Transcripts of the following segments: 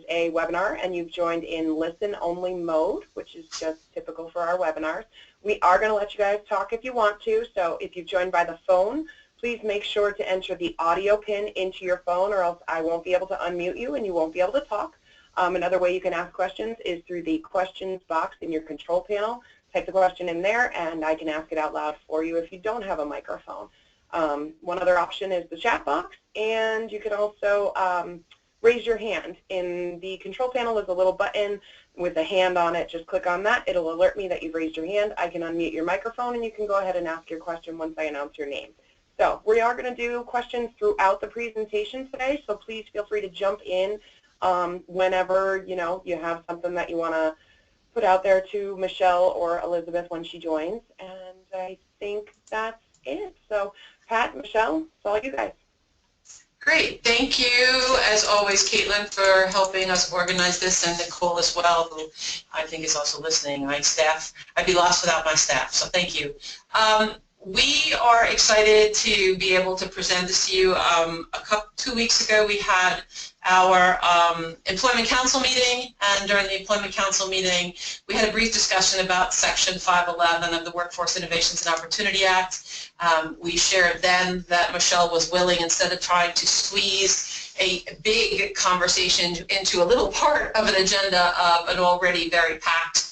a webinar and you've joined in listen-only mode, which is just typical for our webinars. We are going to let you guys talk if you want to, so if you've joined by the phone, please make sure to enter the audio pin into your phone or else I won't be able to unmute you and you won't be able to talk. Another way you can ask questions is through the questions box in your control panel. Type the question in there and I can ask it out loud for you if you don't have a microphone. One other option is the chat box, and you can also raise your hand. In the control panel is a little button with a hand on it. Just click on that. It'll alert me that you've raised your hand. I can unmute your microphone and you can go ahead and ask your question once I announce your name. So we are going to do questions throughout the presentation today, so please feel free to jump in whenever you have something that you want to put out there to Michelle or Elizabeth when she joins. And I think that's it. So Pat, Michelle, it's all you guys. Great. Thank you, as always, Caitlin, for helping us organize this, and Nicole as well, who I think is also listening. My staff, I'd be lost without my staff, so thank you. We are excited to be able to present this to you. 2 weeks ago, we had our Employment Council meeting, and during the Employment Council meeting, we had a brief discussion about Section 511 of the Workforce Innovations and Opportunity Act. We shared then that Michelle was willing, instead of trying to squeeze a big conversation into a little part of an agenda of an already very packed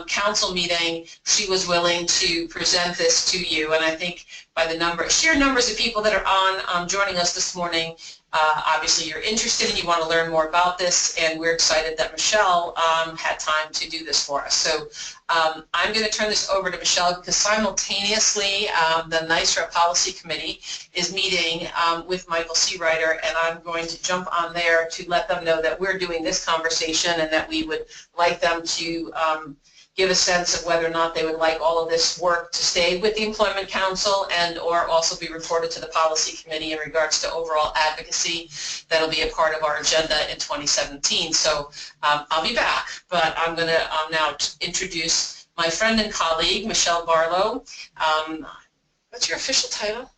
council meeting, she was willing to present this to you. And I think by the sheer numbers of people that are on joining us this morning, obviously you're interested and you want to learn more about this, and we're excited that Michelle had time to do this for us. So I'm going to turn this over to Michelle because simultaneously the NYSRA Policy Committee is meeting with Michael Seawriter, and I'm going to jump on there to let them know that we're doing this conversation and that we would like them to give a sense of whether or not they would like all of this work to stay with the Employment Council and or also be reported to the Policy Committee in regards to overall advocacy. That'll be a part of our agenda in 2017. So I'll be back, but I'm going to now introduce my friend and colleague, Michelle Barlow. What's your official title?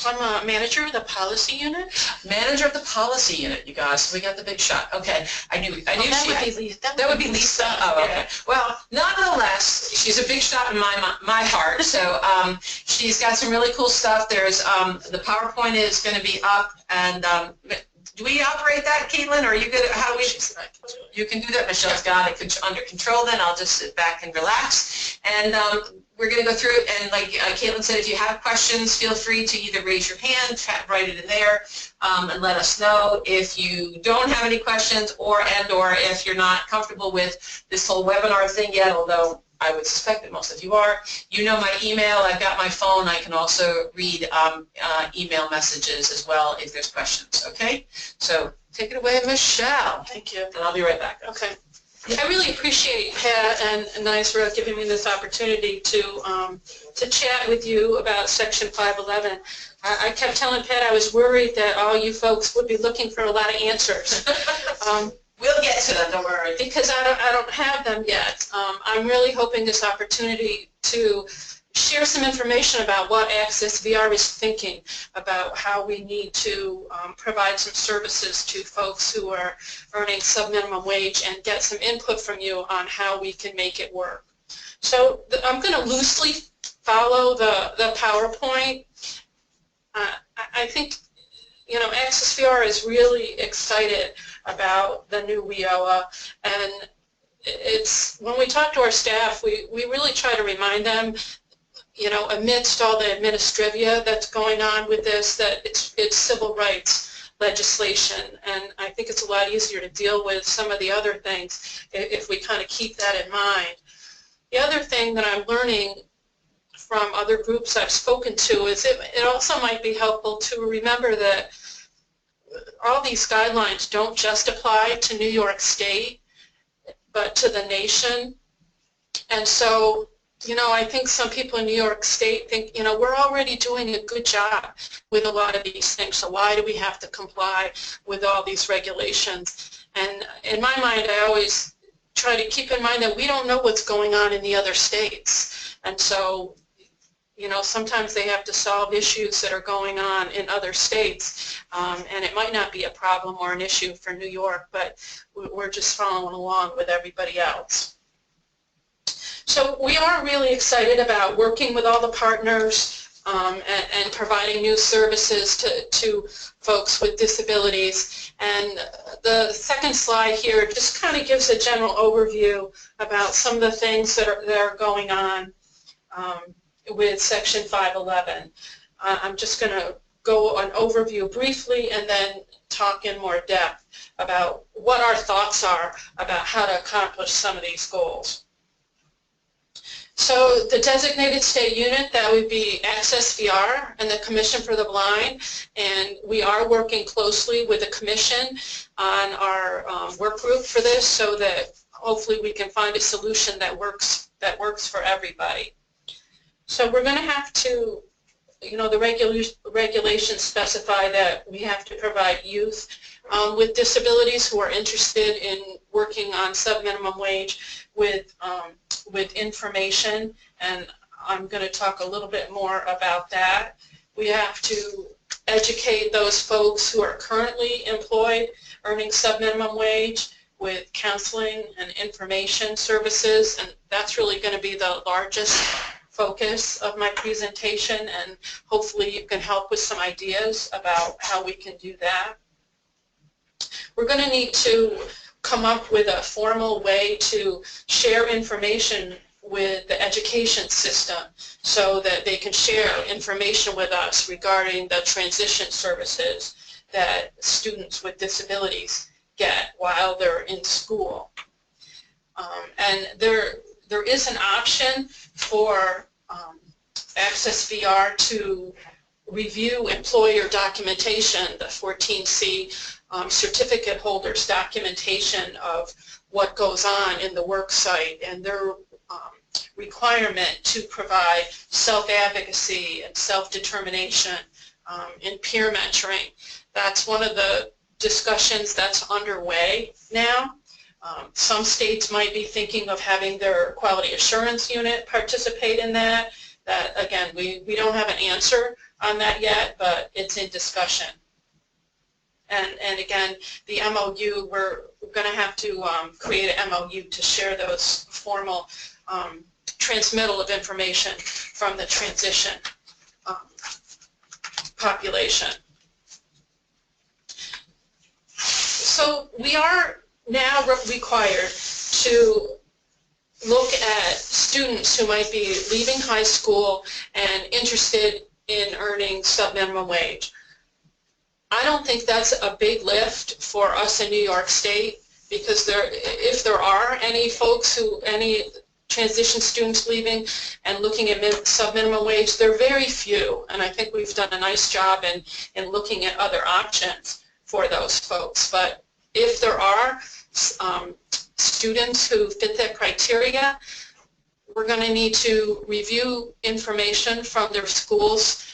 I'm a manager of the policy unit. Manager of the policy unit, you guys. We got the big shot. Okay, I knew that she would had. Be Lisa. That would be Lisa. Oh, okay. Well, nonetheless, she's a big shot in my heart. So she's got some really cool stuff. There's the PowerPoint is going to be up, and do we operate that, Caitlin? Or are you good? How do we? You can do that. Michelle's got it under control. Then I'll just sit back and relax. And we're going to go through it, and like Caitlin said, if you have questions, feel free to either raise your hand, write it in there, and let us know. If you don't have any questions, or if you're not comfortable with this whole webinar thing yet, although I would suspect that most of you are, you know my email. I've got my phone. I can also read email messages as well if there's questions. Okay, so take it away, Michelle. Thank you. And I'll be right back. Okay. I really appreciate Pat and NYSRA giving me this opportunity to chat with you about Section 511. I kept telling Pat I was worried that all you folks would be looking for a lot of answers. We'll get to them, don't worry. Because I don't have them yet. I'm really hoping this opportunity to share some information about what Access VR is thinking about how we need to provide some services to folks who are earning sub-minimum wage and get some input from you on how we can make it work. So I'm going to loosely follow the PowerPoint. I think, Access VR is really excited about the new WIOA, and when we talk to our staff, we really try to remind them, amidst all the administrivia that's going on with this, that it's civil rights legislation, and I think it's a lot easier to deal with some of the other things if we kind of keep that in mind. The other thing that I'm learning from other groups I've spoken to is it also might be helpful to remember that all these guidelines don't just apply to New York State, but to the nation. And so, I think some people in New York State think, we're already doing a good job with a lot of these things, so why do we have to comply with all these regulations? And in my mind, I always try to keep in mind that we don't know what's going on in the other states. And so, you know, sometimes they have to solve issues that are going on in other states, and it might not be a problem or an issue for New York, but we're just following along with everybody else. So we are really excited about working with all the partners and providing new services to folks with disabilities. And the second slide here just kind of gives a general overview about some of the things that are going on with Section 511. I'm just going to go an overview briefly and then talk in more depth about what our thoughts are about how to accomplish some of these goals. So the designated state unit, that would be Access VR and the Commission for the Blind, and we are working closely with the Commission on our work group for this so that hopefully we can find a solution that works for everybody. So we're going to have to, you know, the regulations specify that we have to provide youth with disabilities who are interested in working on subminimum wage with information, and I'm going to talk a little bit more about that. We have to educate those folks who are currently employed earning subminimum wage with counseling and information services, and that's really going to be the largest focus of my presentation, and hopefully you can help with some ideas about how we can do that. We're going to need to come up with a formal way to share information with the education system so that they can share information with us regarding the transition services that students with disabilities get while they're in school. And there is an option for Access VR to review employer documentation, the 14C certificate holders documentation of what goes on in the work site and their requirement to provide self-advocacy and self-determination in peer mentoring. That's one of the discussions that's underway now. Some states might be thinking of having their quality assurance unit participate in that. That, again, we don't have an answer on that yet, but it's in discussion. And again, the MOU, we're going to have to create an MOU to share those formal transmittal of information from the transition population. So we are now required to look at students who might be leaving high school and interested in earning subminimum wage. I don't think that's a big lift for us in New York State, because if there are any folks any transition students leaving and looking at subminimum wage, they're very few, and I think we've done a nice job in looking at other options for those folks. But if there are students who fit that criteria, we're going to need to review information from their schools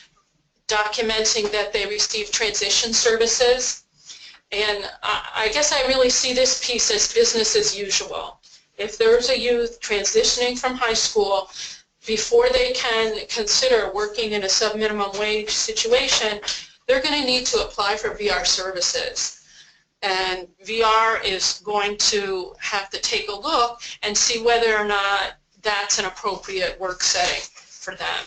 documenting that they receive transition services. And I guess I really see this piece as business as usual. If there's a youth transitioning from high school, before they can consider working in a subminimum wage situation, they're going to need to apply for VR services. And VR is going to have to take a look and see whether or not that's an appropriate work setting for them.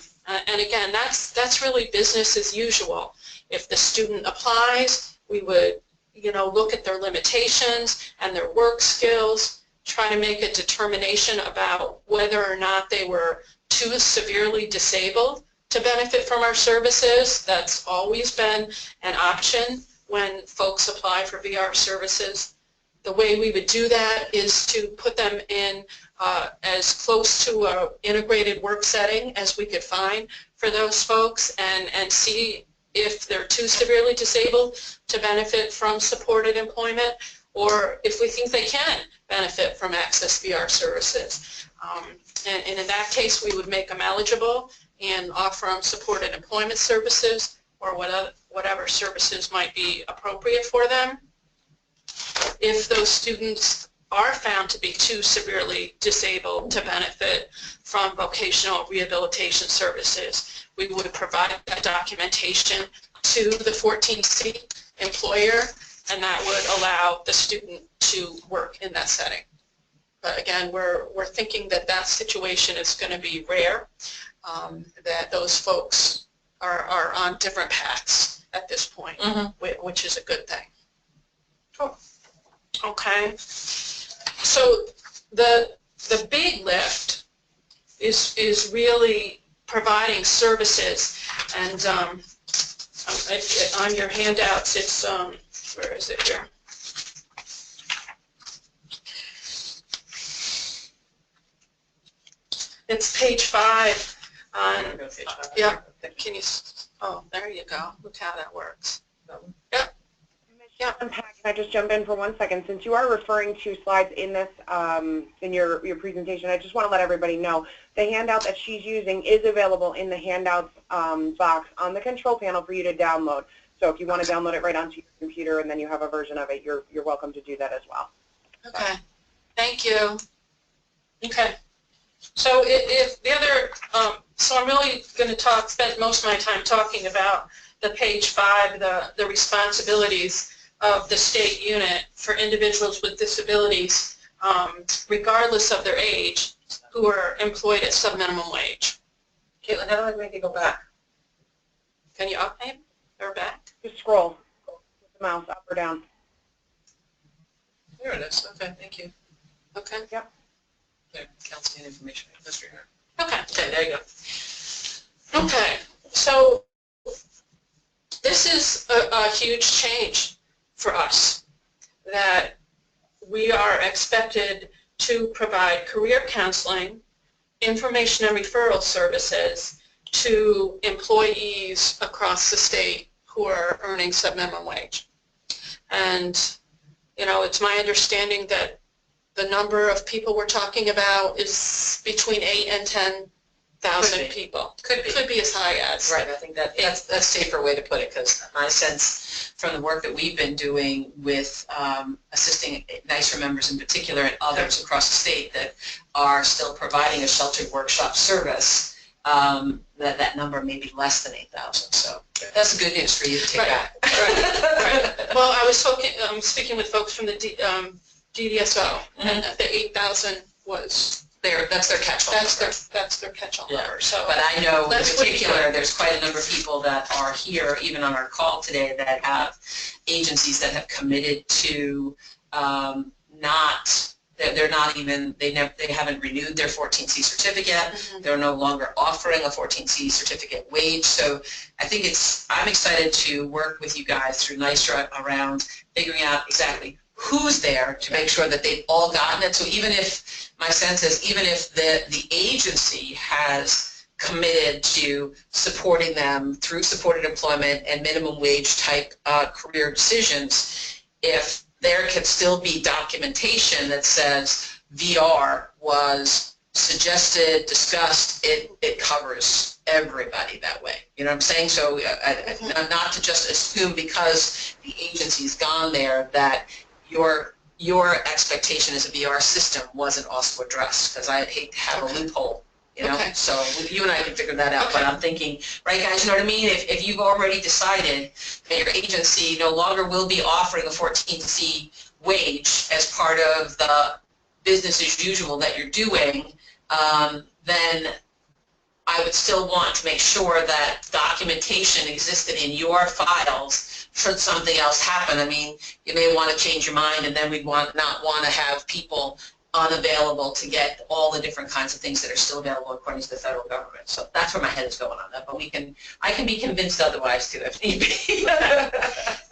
And again, that's really business as usual. If the student applies, we would, you know, look at their limitations and their work skills, try to make a determination about whether or not they were too severely disabled to benefit from our services. That's always been an option when folks apply for VR services. The way we would do that is to put them in as close to an integrated work setting as we could find for those folks, and see if they're too severely disabled to benefit from supported employment, or if we think they can benefit from Access VR services. And in that case, we would make them eligible and offer them supported employment services or whatever services might be appropriate for them. If those students are found to be too severely disabled to benefit from vocational rehabilitation services, we would provide that documentation to the 14C employer, and that would allow the student to work in that setting. But again, we're thinking that that situation is going to be rare, that those folks are on different paths at this point, which is a good thing. Cool. Okay. So the big lift is really providing services, and on your handouts, it's where is it here? It's page 5 on, yeah, can you, oh, there you go. Look how that works. Yep. Yeah. Can I just jump in for 1 second? Since you are referring to slides in this, in your presentation, I just want to let everybody know the handout that she's using is available in the handouts box on the control panel for you to download. So if you want to download it right onto your computer and then you have a version of it, you're welcome to do that as well. Okay. Thank you. Okay. So if the other, so I'm really going to spend most of my time talking about the page 5, the responsibilities of the state unit for individuals with disabilities, regardless of their age, who are employed at subminimum wage. Caitlin, how do I make it go back? Can you up maybe or back? Just scroll with the mouse up or down. There it is. Okay, thank you. Okay. Yep. There, counseling information history. Okay. Okay, there you go. Okay. So this is a huge change for us, that we are expected to provide career counseling, information and referral services to employees across the state who are earning subminimum wage. And, you know, it's my understanding that the number of people we're talking about is between 8,000 and 10,000 people. Could be as high as. Right, I think that's a safer way to put it, because my sense from the work that we've been doing with assisting NYSER members in particular and others across the state that are still providing a sheltered workshop service, that number may be less than 8,000. So that's good news for you to take back. Right. Well, I was speaking with folks from the DDSO, and the 8,000 was that's their catch-all number. That's their catch-all number. So, but I know in particular there's quite a number of people that are here, even on our call today, that have agencies that have committed to they haven't renewed their 14C certificate. They're no longer offering a 14C certificate wage. So I think I'm excited to work with you guys through NYSER around figuring out exactly who's there to make sure that they've all gotten it. So even if, my sense is, even if the agency has committed to supporting them through supported employment and minimum wage type career decisions, if there can still be documentation that says VR was suggested, discussed, it covers everybody that way. You know what I'm saying? So not to just assume because the agency's gone there that your expectation as a VR system wasn't also addressed, because I hate to have a loophole, you know. So you and I can figure that out. But I'm thinking, right, guys, you know what I mean? If you've already decided that your agency no longer will be offering a 14C wage as part of the business as usual that you're doing, then I would still want to make sure that documentation existed in your files should something else happen. I mean, you may want to change your mind, and then we'd not want to have people unavailable to get all the different kinds of things that are still available according to the federal government. So that's where my head is going on that. But I can be convinced otherwise too if need be.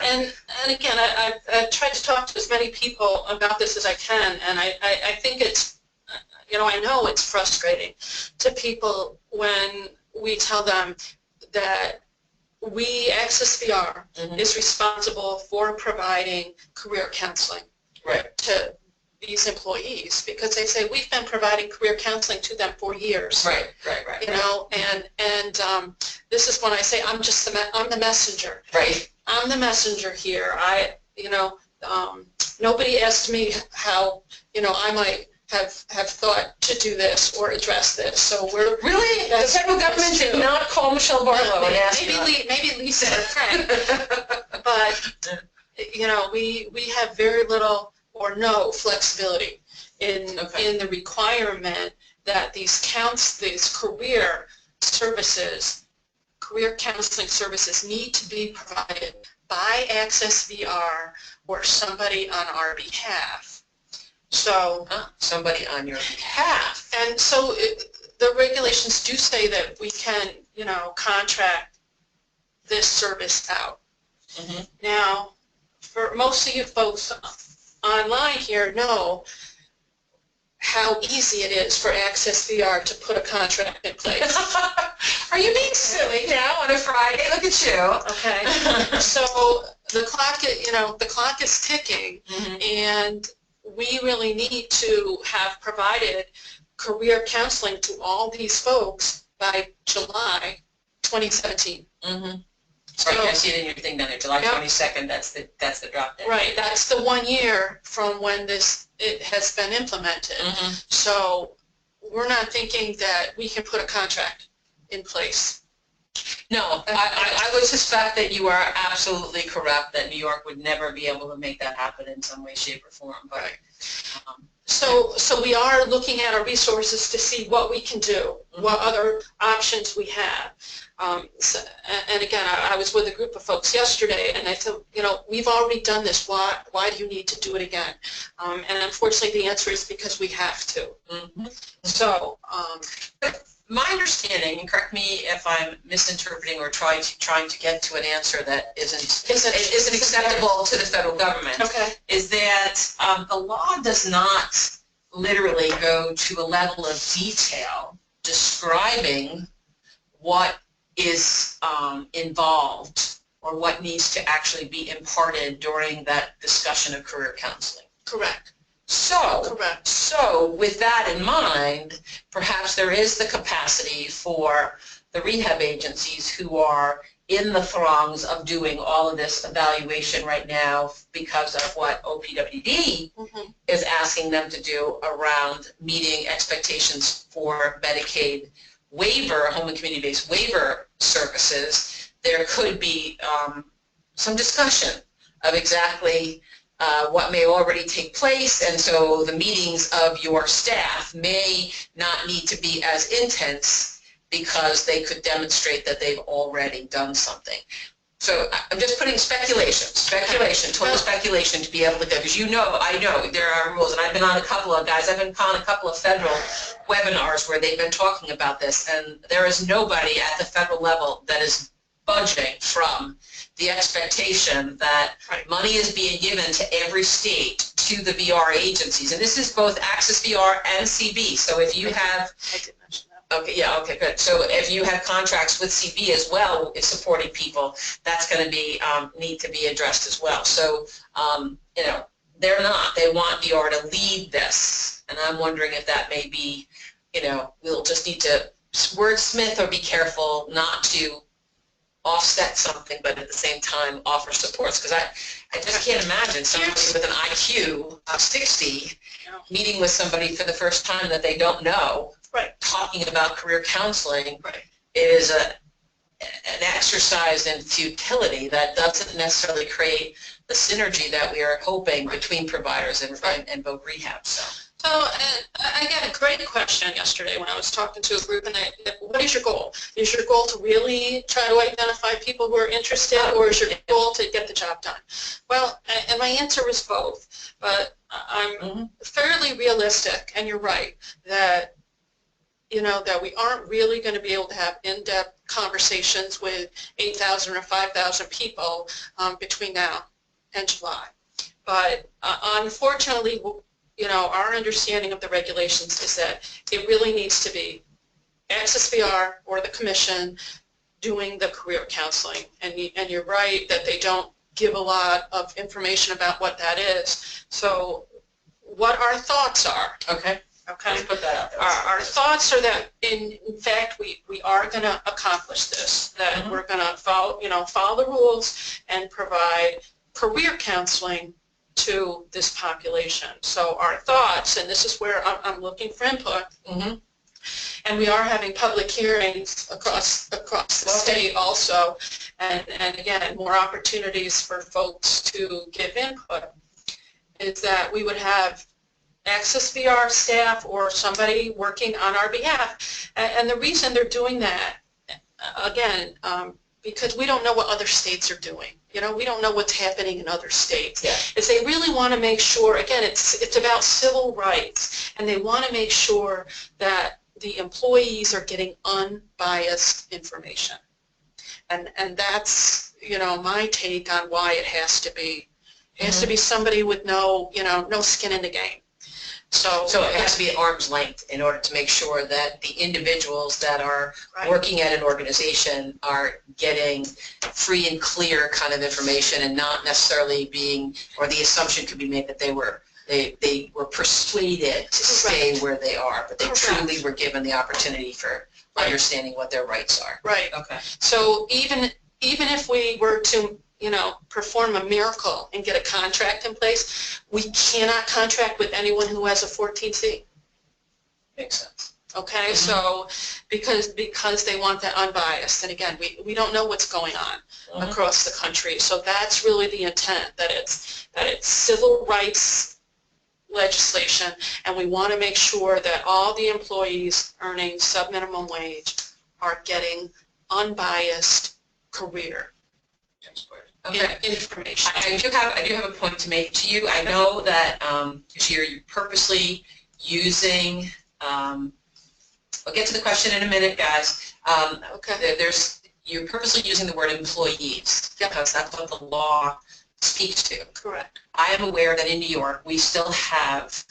and again, I tried to talk to as many people about this as I can, and I think it's, you know, I know it's frustrating to people when we tell them that we, Access VR, is responsible for providing career counseling to these employees, because they say we've been providing career counseling to them for years. Right. You know, and this is when I say I'm the messenger. Right. I'm the messenger here. You know, nobody asked me how, I might have thought to do this or address this. So we're really, the federal government did not call Michelle Barlow and ask maybe Lisa or Frank, but we have very little or no flexibility in the requirement that these career services, career counseling services need to be provided by Access VR or somebody on our behalf. So somebody on your behalf. And so the regulations do say that we can, contract this service out. Mm-hmm. Now, for most of you folks online here know how easy it is for Access VR to put a contract in place. Are you being silly now on a Friday? Look at you. Okay. So the clock is ticking, mm-hmm. and we really need to have provided career counseling to all these folks by July 2017. Mm-hmm. So, right, I see it in your thing down there, July 22nd, that's the drop dead. Right, that's the 1 year from when it has been implemented. Mm-hmm. So we're not thinking that we can put a contract in place. No, I would suspect that you are absolutely correct, that New York would never be able to make that happen in some way, shape, or form. But, right. So we are looking at our resources to see what we can do, mm-hmm. what other options we have. And again, I was with a group of folks yesterday, and I thought, we've already done this. Why do you need to do it again? And unfortunately, the answer is because we have to. Mm-hmm. So. My understanding, and correct me if I'm misinterpreting or trying to get to an answer that isn't acceptable to the federal government, okay. is that the law does not literally go to a level of detail describing what is involved or what needs to actually be imparted during that discussion of career counseling. Correct. Correct. So with that in mind, perhaps there is the capacity for the rehab agencies who are in the throngs of doing all of this evaluation right now because of what OPWD mm-hmm. is asking them to do around meeting expectations for Medicaid waiver, home and community-based waiver services. There could be some discussion of exactly what may already take place, and so the meetings of your staff may not need to be as intense because they could demonstrate that they've already done something. So I'm just putting total speculation to be able to go, because I know there are rules, and I've been on a couple of federal webinars where they've been talking about this, and there is nobody at the federal level that is budging from the expectation that money is being given to every state to the VR agencies, and this is both Access VR and CB. So if you have, I did mention that. okay, yeah, okay, good. So if you have contracts with CB as well, supporting people, that's going to be need to be addressed as well. So they're not. They want VR to lead this, and I'm wondering if that may be, we'll just need to wordsmith or be careful not to offset something, but at the same time offer supports, because I just can't imagine somebody with an IQ of 60 meeting with somebody for the first time that they don't know, talking about career counseling. It is an exercise in futility that doesn't necessarily create the synergy that we are hoping between providers and both rehab. So I got a great question yesterday when I was talking to a group, and what is your goal? Is your goal to really try to identify people who are interested, or is your goal to get the job done? Well, and my answer was both, but I'm fairly realistic, and you're right, that that we aren't really going to be able to have in-depth conversations with 8,000 or 5,000 people between now and July. But unfortunately, our understanding of the regulations is that it really needs to be Access VR or the Commission doing the career counseling. And you're right that they don't give a lot of information about what that is. So what our thoughts are. Okay. Let's put that out there. Our thoughts are that, in fact, we are going to accomplish this, that we're going to follow the rules and provide career counseling to this population. So our thoughts, and this is where I'm looking for input, and we are having public hearings across the state also, and again, more opportunities for folks to give input, is that we would have Access VR staff or somebody working on our behalf. And the reason they're doing that, again, because we don't know what other states are doing. You know, we don't know what's happening in other states. Yeah. Is they really want to make sure, again, it's about civil rights, and they want to make sure that the employees are getting unbiased information. And that's, you know, my take on why it has to be. It has to be somebody with no, you know, no skin in the game. So it has to be at arm's length in order to make sure that the individuals that are working at an organization are getting free and clear kind of information, and not necessarily being, or the assumption could be made that they were persuaded to stay where they are, but they truly were given the opportunity for understanding what their rights are. Right. Okay. So even if we were to, you know, perform a miracle and get a contract in place, we cannot contract with anyone who has a 14C. Makes sense. Okay, so because they want that unbiased, and again, we don't know what's going on across the country, so that's really the intent, that it's civil rights legislation, and we want to make sure that all the employees earning sub-minimum wage are getting unbiased career information. I do have a point to make to you. I know that you're purposely using, I'll get to the question in a minute, guys. You're purposely using the word employees because that's what the law speaks to. Correct. I am aware that in New York we still have,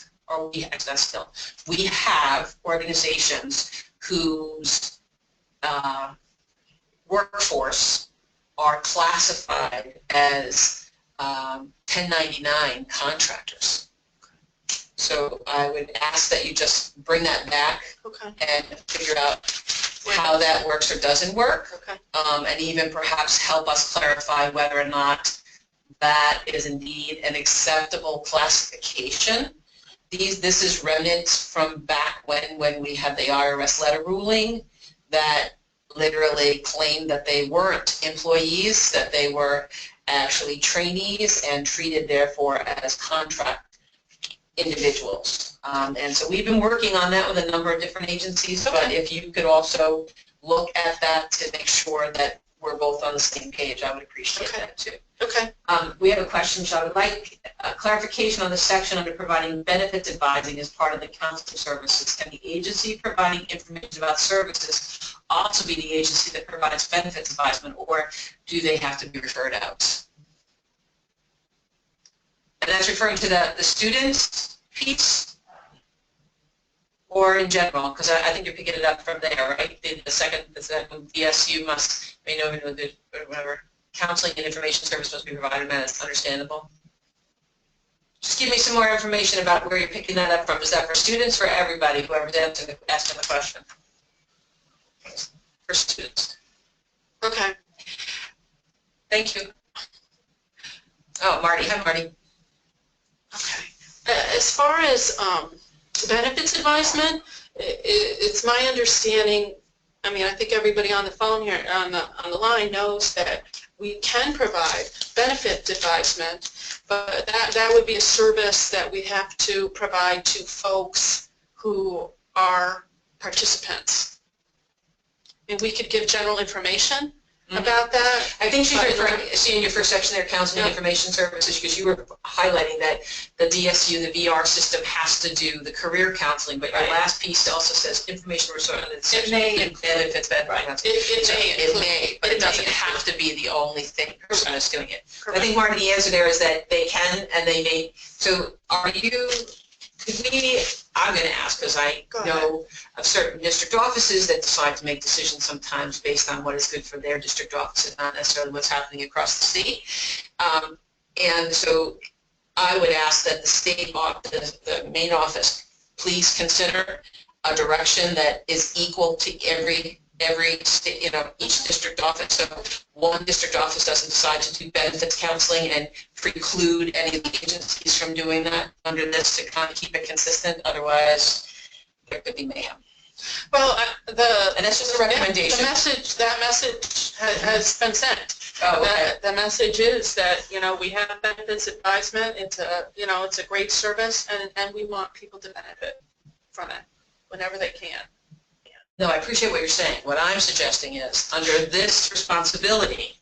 we have organizations whose workforce are classified as 1099 contractors. So I would ask that you just bring that back and figure out how that works or doesn't work, and even perhaps help us clarify whether or not that is indeed an acceptable classification. This is remnants from back when we had the IRS letter ruling that literally claimed that they weren't employees, that they were actually trainees and treated therefore as contract individuals. And so we've been working on that with a number of different agencies, but if you could also look at that to make sure that we're both on the same page, I would appreciate that too. Okay. We have a question, so I would like clarification on the section under providing benefits advising as part of the counseling services. Can the agency providing information about services also be the agency that provides benefits advisement, or do they have to be referred out? And that's referring to the students piece, or in general, because I think you're picking it up from there, right? The second DSU must, whatever, counseling and information service must be provided, and that's understandable. Just give me some more information about where you're picking that up from. Is that for students, for everybody, whoever's asking the question? For students. Okay. Thank you. Oh, Marty. Hi, Marty. Okay. As far as benefits advisement, it's my understanding, I mean, I think everybody on the phone here, on the line knows that we can provide benefit advisement, but that would be a service that we have to provide to folks who are participants. And we could give general information about that. I think she's referring, see in your first section there, counseling and information services, because you were highlighting that the DSU, the VR system, has to do the career counseling, but your last piece also says information resource under the section. It may benefits, it may, but it doesn't have to be the only thing person that's doing it. I think, Marty, the answer there is that they can and they may. So are you, could we, I'm going to ask because I know of certain district offices that decide to make decisions sometimes based on what is good for their district offices, not necessarily what's happening across the state. And so I would ask that the state office, the main office, please consider a direction that is equal to every every state, each district office. So one district office doesn't decide to do benefits counseling and preclude any of the agencies from doing that under this to kind of keep it consistent. Otherwise, there could be mayhem. Well, and that's just a recommendation. That message has been sent. Oh, okay. The message is that, we have benefits advisement. It's a great service, and we want people to benefit from it whenever they can. No, I appreciate what you're saying. What I'm suggesting is, under this responsibility,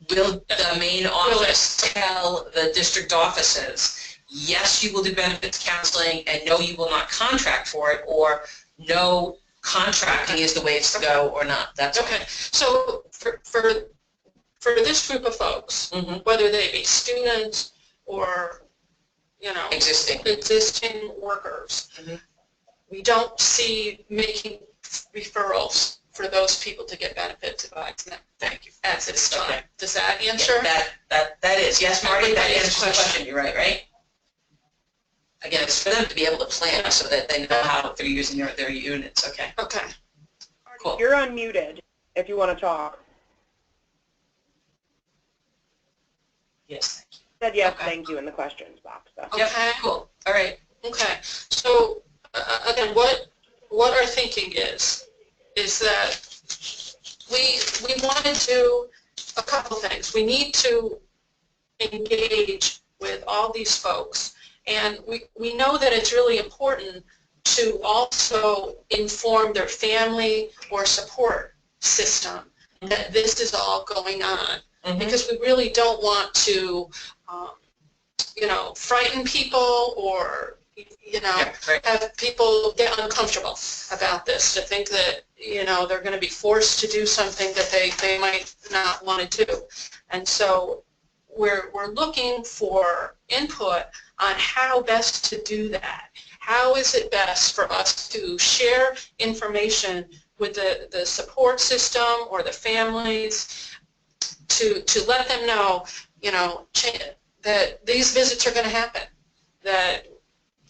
will the main office tell the district offices, yes, you will do benefits counseling, and no, you will not contract for it, or no, contracting is the way it's to go, or not? That's okay. So for this group of folks, whether they be students or existing workers, we don't see making referrals for those people to get benefits advisement. Thank you. At this time. Okay. Does that answer? Yeah, that is. Yes, Marty, that answers the question. You're right? Again, it's for them to be able to plan so that they know how they're using their units. Okay. Okay. Cool. You're unmuted if you want to talk. Yes, thank you. Said yes, thank you in the questions box. So. Okay. Yep, cool. All right. Okay. So again, what our thinking is that we want to do a couple things. We need to engage with all these folks, and we know that it's really important to also inform their family or support system that this is all going on, because we really don't want to frighten people or have people get uncomfortable about this, to think that they're going to be forced to do something that they might not want to do. And so we're looking for input on how best to do that. How is it best for us to share information with the support system or the families to let them know, that these visits are going to happen, that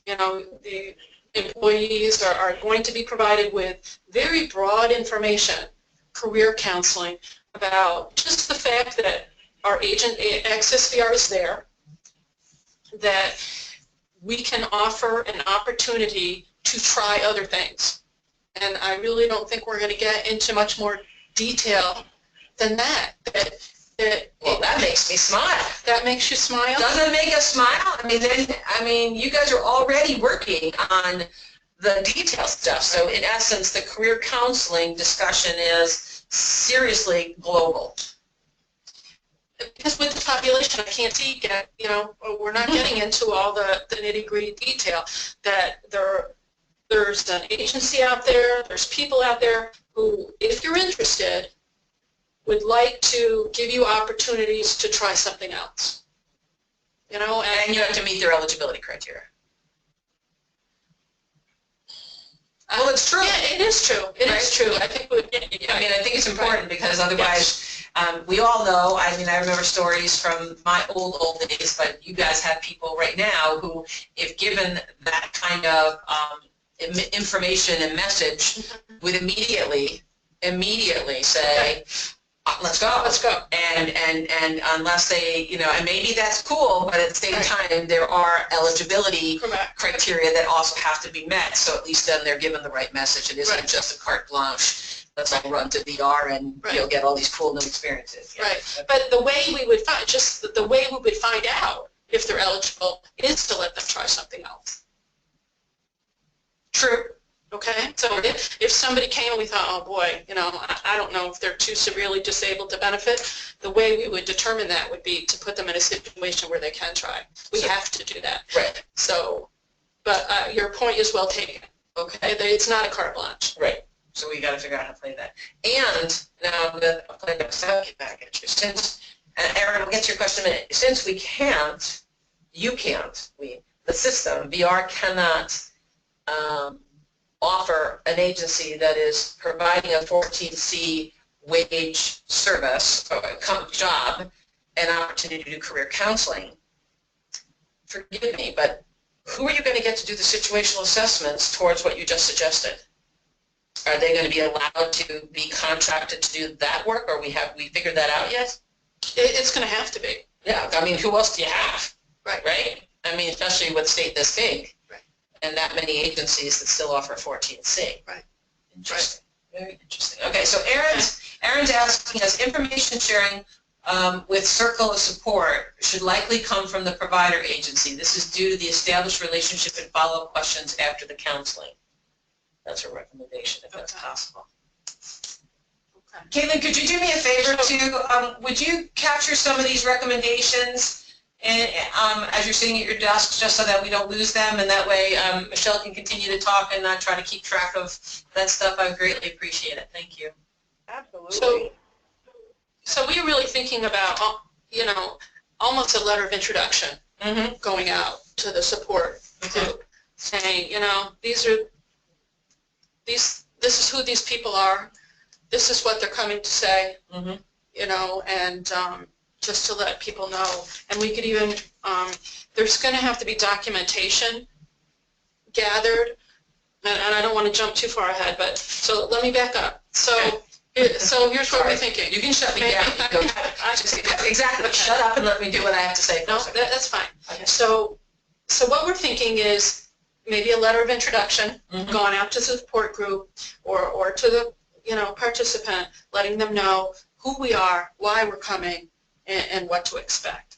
the employees are going to be provided with very broad information, career counseling, about just the fact that our agent Access VR is there, that we can offer an opportunity to try other things. And I really don't think we're going to get into much more detail than that. Well, that makes me smile. That makes you smile? Doesn't it make us smile? I mean, you guys are already working on the detail stuff. So in essence, the career counseling discussion is seriously global. Because with the population, I can't see, we're not getting into all the nitty-gritty detail, that there's an agency out there, there's people out there who, if you're interested, would like to give you opportunities to try something else. And you have to meet their eligibility criteria. Well, it's true. Yeah, it is true. It is true. I think I think it's important because otherwise, we all know, I remember stories from my old days, but you guys have people right now who, if given that kind of information and message, would immediately say, let's go. And unless they, and maybe that's cool, but at the same time, there are eligibility criteria that also have to be met. So at least then they're given the right message. It isn't just a carte blanche. Let's all run to VR and you'll get all these cool new experiences. Yeah. Right. But the way we would find out if they're eligible is to let them try something else. True. Okay, so if somebody came and we thought, oh boy, I don't know if they're too severely disabled to benefit, the way we would determine that would be to put them in a situation where they can try. We have to do that. Right. So, but your point is well taken. Okay, it's not a carte blanche. Right. So we got to figure out how to play that. And now I'll play that back at you. Since, and Aaron, we'll get to your question in a minute. Since we can't, you can't, the system, VR cannot offer an agency that is providing a 14C wage service, job, an opportunity to do career counseling. Forgive me, but who are you going to get to do the situational assessments towards what you just suggested? Are they going to be allowed to be contracted to do that work, or we figured that out yet? It's going to have to be. Yeah, I mean, who else do you have? Right. Right? I mean, especially with a state this big. Right. And that many agencies that still offer 14C. Right. Interesting. Right. Very interesting. Okay, so Aaron's asking us, information sharing with circle of support should likely come from the provider agency. This is due to the established relationship and follow-up questions after the counseling. That's a recommendation, if that's possible. Okay. Caitlin, could you do me a favor too? Would you capture some of these recommendations and, as you're sitting at your desk, just so that we don't lose them, and that way Michelle can continue to talk and not try to keep track of that stuff? I would greatly appreciate it. Thank you. Absolutely. So we're really thinking about, you know, almost a letter of introduction going out to the support group, saying, you know, this is who these people are. This is what they're coming to say, you know, and just to let people know. And we could even, there's going to have to be documentation gathered, and I don't want to jump too far ahead, but so let me back up. So here's what we're thinking. You can shut me down. Exactly. Shut up and let me do what I have to say. No, that's fine. Okay. So what we're thinking is maybe a letter of introduction going out to the support group or to the, you know, participant, letting them know who we are, why we're coming, and what to expect.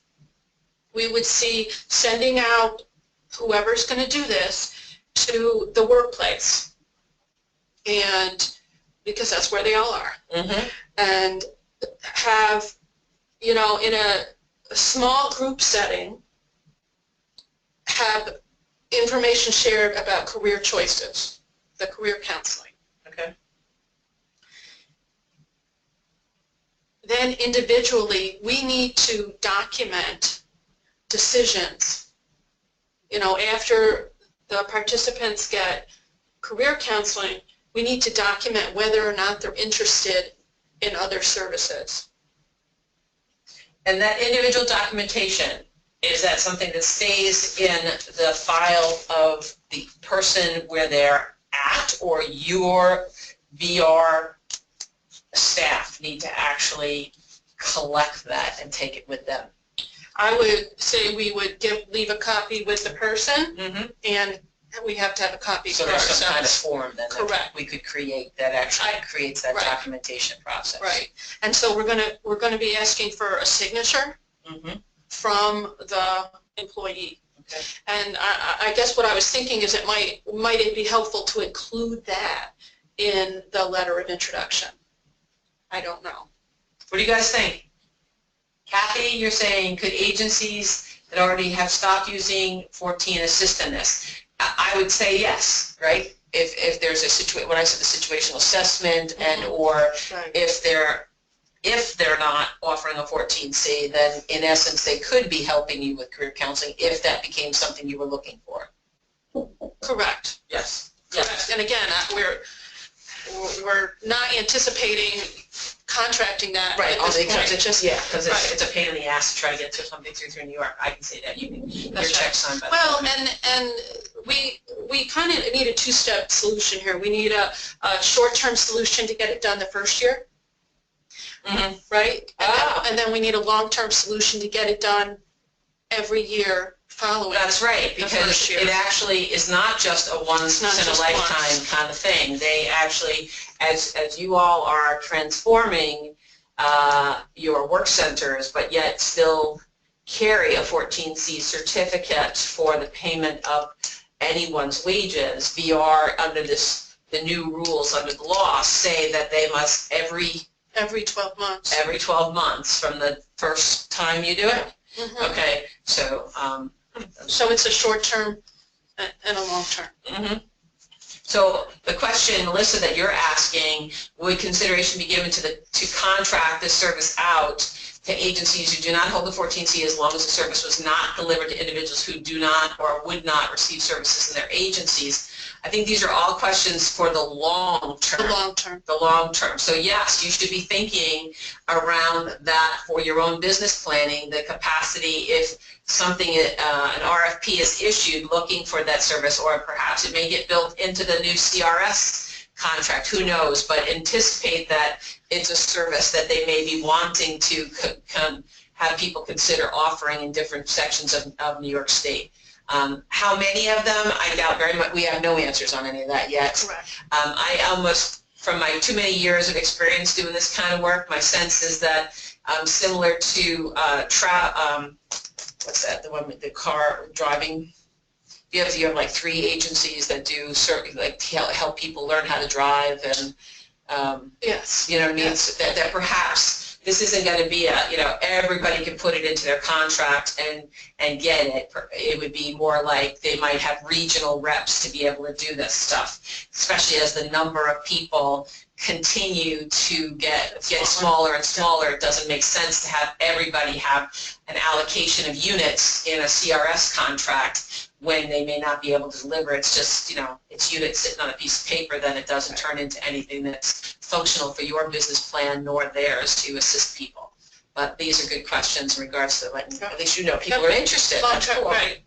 We would see sending out whoever's going to do this to the workplace, and because that's where they all are, and have, you know, in a small group setting, have information shared about career choices, the career counseling. Okay. Then individually, we need to document decisions. You know, after the participants get career counseling, we need to document whether or not they're interested in other services. And that individual documentation, is that something that stays in the file of the person where they're at, or your VR staff need to actually collect that and take it with them? I would say we would leave a copy with the person, and we have to have a copy so for there's some kind of ourselves. form then that we could create that actually creates that documentation process. Right. And so we're going to be asking for a signature from the employee. Okay. And I guess what I was thinking is it might it be helpful to include that in the letter of introduction. I don't know. What do you guys think? Kathy, you're saying could agencies that already have stopped using 14 assist in this? I would say yes, right? If there's a situation, when I said the situational assessment, and or if they're not offering a 14C, then in essence they could be helping you with career counseling if that became something you were looking for. Correct. Yes. Correct. Yes. And again, we're not anticipating contracting that at this point. It's just, because it's a pain in the ass to try to get to something through New York. I can say that. Your check's signed by the way. And we kind of need a two-step solution here. We need a short-term solution to get it done the first year, right? And then we need a long-term solution to get it done every year following. That's right, because it actually is not just a once-in-a-lifetime kind of thing. They actually, as you all are transforming your work centers, but yet still carry a 14C certificate for the payment of anyone's wages, VR under the new rules under the law say that they must every 12 months. Every 12 months from the first time you do it. Okay, so so it's a short term and a long term. So the question, Melissa, that you're asking, would consideration be given to contract this service out to agencies who do not hold the 14C as long as the service was not delivered to individuals who do not or would not receive services in their agencies? I think these are all questions for the long term. The long term. The long term. So yes, you should be thinking around that for your own business planning, the capacity if something, an RFP is issued looking for that service, or perhaps it may get built into the new CRS contract, who knows, but anticipate that it's a service that they may be wanting to have people consider offering in different sections of New York State. How many of them? I doubt very much. We have no answers on any of that yet. Correct. I almost, from my too many years of experience doing this kind of work, my sense is that similar to what's that? The one with the car driving. You have like 3 agencies that do certain, like help people learn how to drive, and yes, you know what I mean. Yes. So that perhaps this isn't going to be everybody can put it into their contract and get it. It would be more like they might have regional reps to be able to do this stuff, especially as the number of people continue to get smaller and smaller. It doesn't make sense to have everybody have an allocation of units in a CRS contract when they may not be able to deliver. It's just, it's units sitting on a piece of paper, then it doesn't turn into anything that's functional for your business plan nor theirs to assist people. But these are good questions in regards to, at least people are interested. That's cool. Right.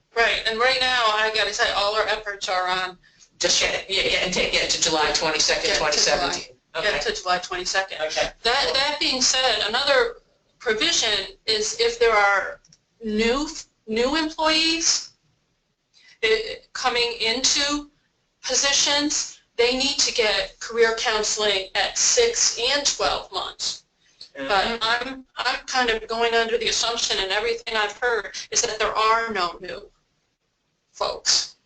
And right now, I got to say, all our efforts are on just get it to July 22nd, 2017. Okay. Get to July 22nd. Okay. That being said, another provision is if there are new employees coming into positions, they need to get career counseling at 6 and 12 months. But I'm kind of going under the assumption, and everything I've heard is that there are no new folks.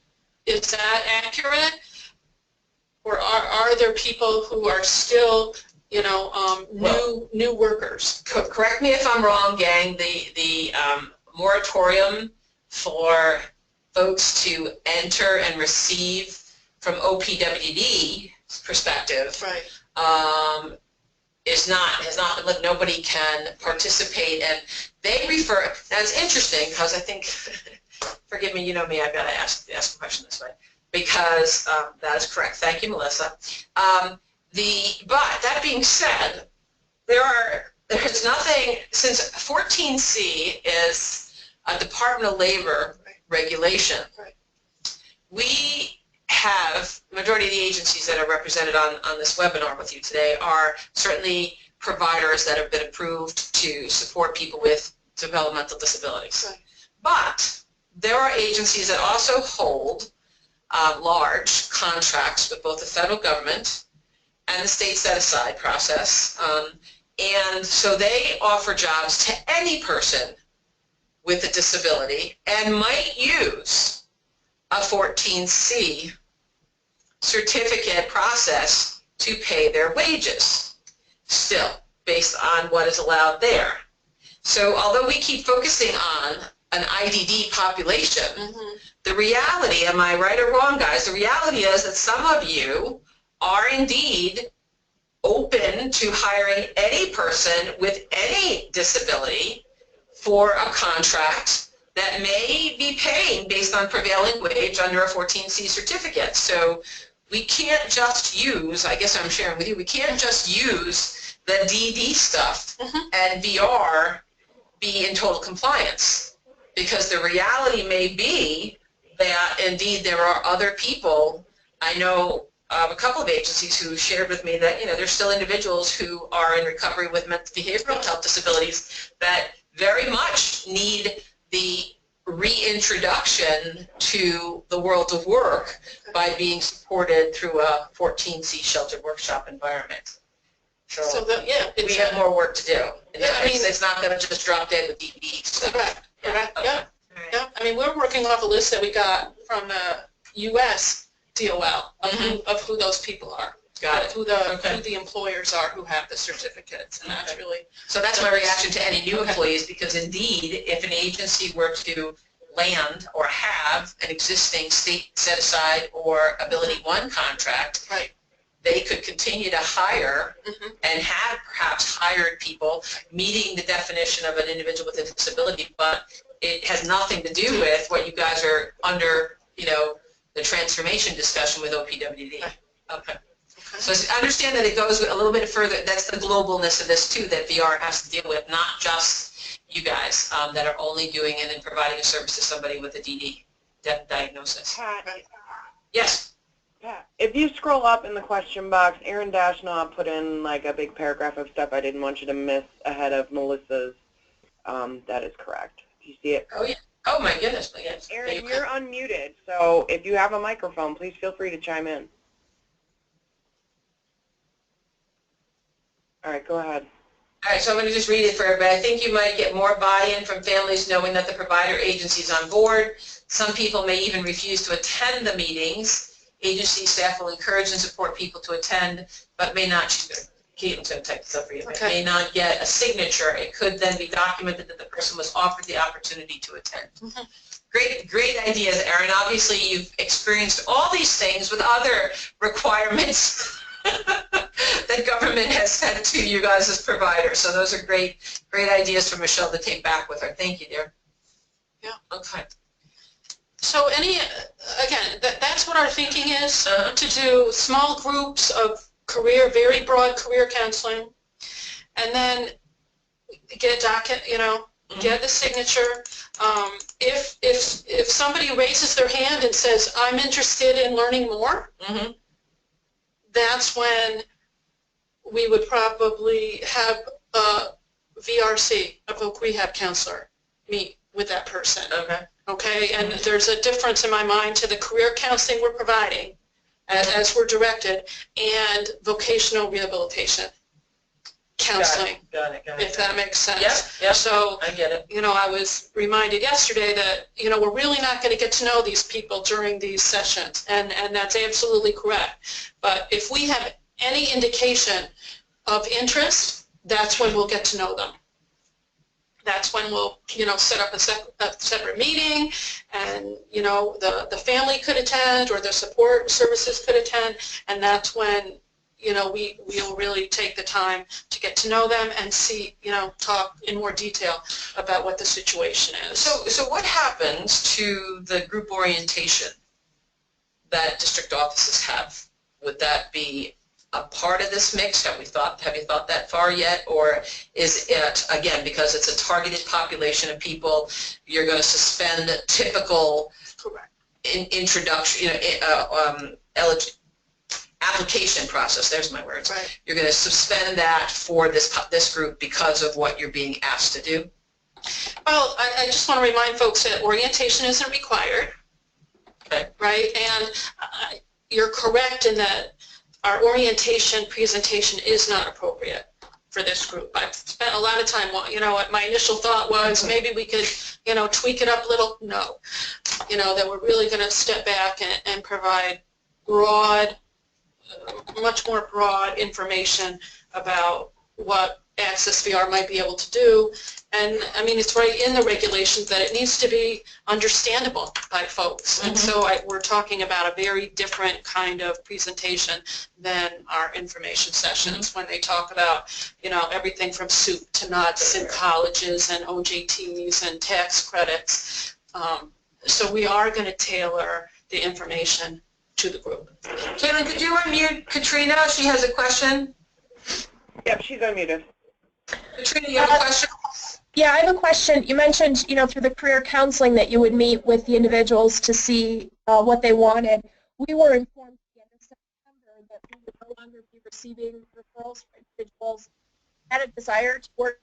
Is that accurate? Or are there people who are still, new workers? Correct me if I'm wrong, gang. The moratorium for folks to enter and receive from OPWD perspective, right. has not been, look, nobody can participate, and they refer, that's interesting because I think, forgive me, you know me, I've got to ask a question this way, because that is correct. Thank you, Melissa. But that being said, there's nothing, since 14C is a Department of Labor regulation, right. We have, the majority of the agencies that are represented on this webinar with you today are certainly providers that have been approved to support people with developmental disabilities. Right. But there are agencies that also hold large contracts with both the federal government and the state set-aside process. And so they offer jobs to any person with a disability and might use a 14C certificate process to pay their wages, still, based on what is allowed there. So although we keep focusing on an IDD population, the reality, am I right or wrong, guys? The reality is that some of you are indeed open to hiring any person with any disability for a contract that may be paying based on prevailing wage under a 14C certificate. So we can't just use, I guess I'm sharing with you, we can't just use the DD stuff and VR be in total compliance, because the reality may be that indeed there are other people. I know of a couple of agencies who shared with me that there's still individuals who are in recovery with mental behavioral health disabilities that very much need the reintroduction to the world of work by being supported through a 14C sheltered workshop environment. So we have more work to do. It's not going to just drop dead with DD stuff. Correct. Yeah. I mean, we're working off a list that we got from the U.S. DOL of who those people are. Got it. Who the employers are who have the certificates, and that's really. So that's my reaction to any new employees, because indeed, if an agency were to land or have an existing state set-aside or Ability One contract, right. they could continue to hire and have perhaps hired people meeting the definition of an individual with a disability, but it has nothing to do with what you guys are under, the transformation discussion with OPWD. Okay. So understand that it goes a little bit further. That's the globalness of this too, that VR has to deal with, not just you guys that are only doing it and providing a service to somebody with a DD diagnosis. Pat, Yes. Pat, if you scroll up in the question box, Erin Dashnaw put in like a big paragraph of stuff I didn't want you to miss ahead of Melissa's. That is correct. Do you see it? Oh, yeah. Oh, my goodness. Yes. Erin, you're unmuted, so if you have a microphone, please feel free to chime in. All right, go ahead. All right, so I'm going to just read it for everybody. I think you might get more buy-in from families knowing that the provider agency is on board. Some people may even refuse to attend the meetings. Agency staff will encourage and support people to attend, but may not, Caitlin's going to type this up for you, but may not get a signature. It could then be documented that the person was offered the opportunity to attend. Great ideas, Erin. Obviously, you've experienced all these things with other requirements that government has sent to you guys as providers. So those are great ideas for Michelle to take back with her. Thank you, dear. Yeah. Okay. So again, that's what our thinking is, to do small groups of very broad career counseling, and then get a docket, get the signature. If somebody raises their hand and says, I'm interested in learning more, that's when we would probably have a VRC, a voc rehab counselor, meet with that person. Okay, and there's a difference in my mind to the career counseling we're providing as we're directed and vocational rehabilitation counseling. Got it. If that makes sense. Yep. So, I get it. I was reminded yesterday that, we're really not going to get to know these people during these sessions, and that's absolutely correct. But if we have any indication of interest, that's when we'll get to know them. That's when we'll, set up a separate meeting, and, the family could attend or the support services could attend, and that's when, we'll really take the time to get to know them and see, talk in more detail about what the situation is. So what happens to the group orientation that district offices have? Would that be a part of this mix? Have you thought that far yet? Or is it, again, because it's a targeted population of people, you're going to suspend typical introduction, application process, there's my words. Right. You're going to suspend that for this group because of what you're being asked to do? Well, I just want to remind folks that orientation isn't required. Okay. Right? And you're correct in that our orientation presentation is not appropriate for this group. I've spent a lot of time, what my initial thought was maybe we could, tweak it up a little. No. That we're really going to step back and provide much more broad information about what Access VR might be able to do. And it's right in the regulations that it needs to be understandable by folks. And so we're talking about a very different kind of presentation than our information sessions when they talk about, everything from soup to nuts and colleges and OJTs and tax credits. So we are going to tailor the information to the group. Caitlin, could you unmute Katrina? She has a question. Yep, she's unmuted. Katrina, you have a question? Yeah, I have a question. You mentioned, through the career counseling that you would meet with the individuals to see what they wanted. We were informed at the end of September that we would no longer be receiving referrals for individuals who had a desire to work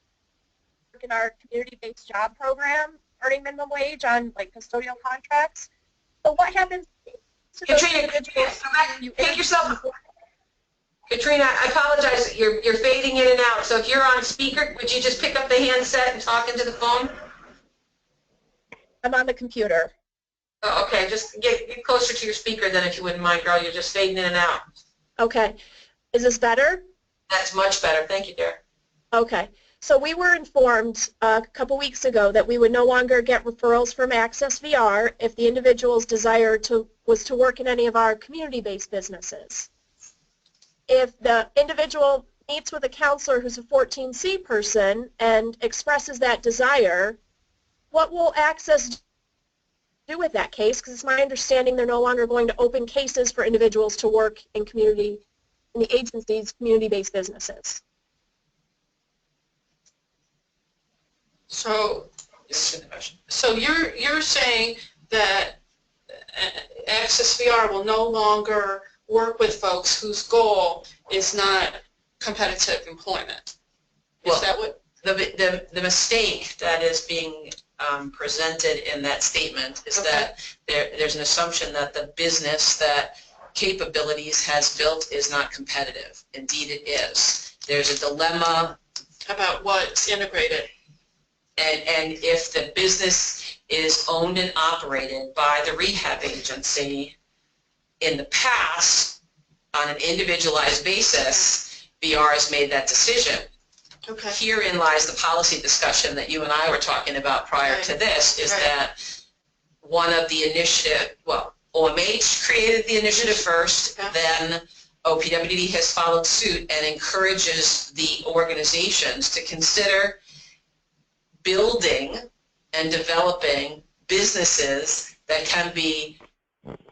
in our community-based job program, earning minimum wage on custodial contracts. So what happens to those individuals? Take yourself. Katrina, I apologize. You're fading in and out. So if you're on speaker, would you just pick up the handset and talk into the phone? I'm on the computer. Oh, okay. Just get closer to your speaker then, if you wouldn't mind, girl. You're just fading in and out. Okay. Is this better? That's much better. Thank you, dear. Okay. So we were informed a couple weeks ago that we would no longer get referrals from Access VR if the individual's desire was to work in any of our community-based businesses. If the individual meets with a counselor who's a 14C person and expresses that desire, what will Access do with that case? Because it's my understanding they're no longer going to open cases for individuals to work in the agency's community-based businesses. So you're saying that Access VR will no longer work with folks whose goal is not competitive employment. Is that what? The mistake that is being presented in that statement is that there's an assumption that the business that capabilities has built is not competitive. Indeed it is. There's a dilemma About what's integrated. and if the business is owned and operated by the rehab agency in the past on an individualized basis, VR has made that decision. Okay. Herein lies the policy discussion that you and I were talking about prior to this, is that one of the initiative, well, OMH created the initiative first, then OPWD has followed suit and encourages the organizations to consider building and developing businesses that can be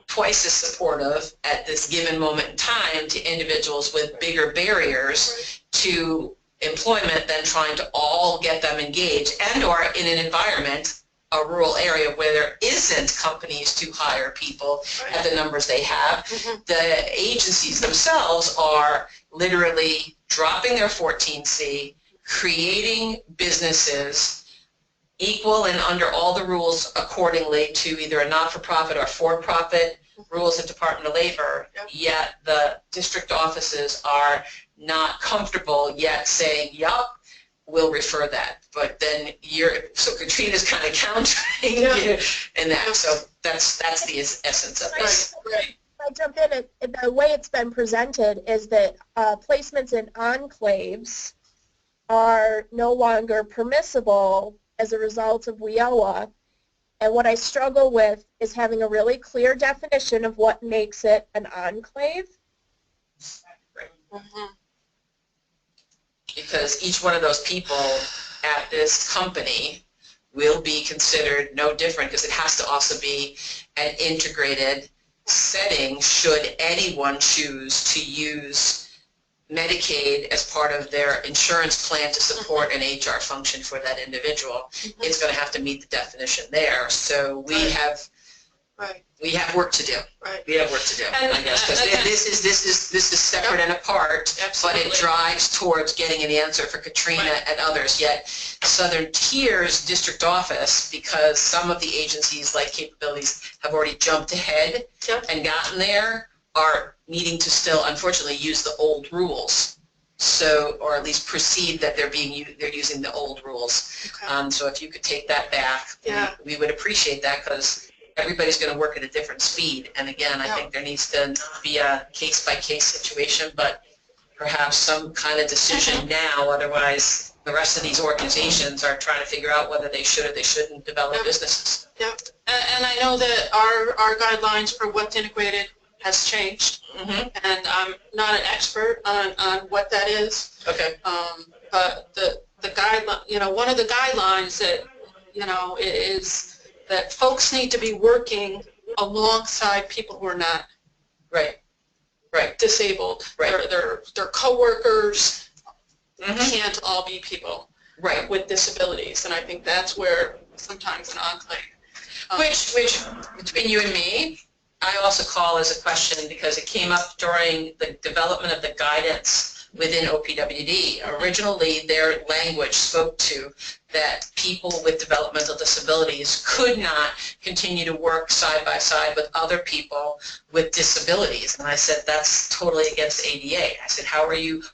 twice as supportive at this given moment in time to individuals with bigger barriers to employment than trying to all get them engaged, and or in an environment, a rural area where there isn't companies to hire people at the numbers they have. The agencies themselves are literally dropping their 14C, creating businesses equal and under all the rules accordingly to either a not-for-profit or for-profit rules of Department of Labor, yet the district offices are not comfortable yet saying, yup, we'll refer that. But then so Katrina's kind of countering you in that. So that's the essence of this. Right. I jump in, the way it's been presented is that placements in enclaves are no longer permissible as a result of WIOA. And what I struggle with is having a really clear definition of what makes it an enclave. Because each one of those people at this company will be considered no different, because it has to also be an integrated setting should anyone choose to use Medicaid as part of their insurance plan to support an HR function for that individual. It's going to have to meet the definition there. So we have work to do. We have work to do, I guess, because this is separate and apart, but it drives towards getting an answer for Katrina and others. Yet Southern Tier's district office, because some of the agencies like Capabilities have already jumped ahead and gotten there, are needing to still, unfortunately, use the old rules. So, or at least proceed that they're using the old rules. So if you could take that back, we would appreciate that, because everybody's going to work at a different speed. And again, I think there needs to be a case-by-case situation, but perhaps some kind of decision now. Otherwise, the rest of these organizations are trying to figure out whether they should or they shouldn't develop businesses. And I know that our guidelines for what's integrated has changed, and I'm not an expert on what that is. But the guideline, one of the guidelines that is that folks need to be working alongside people who are not disabled. Their coworkers can't all be people with disabilities, and I think that's where sometimes an enclave. Which between you and me, I also call as a question, because it came up during the development of the guidance within OPWD. Originally, their language spoke to that people with developmental disabilities could not continue to work side by side with other people with disabilities. And I said, that's totally against ADA. I said,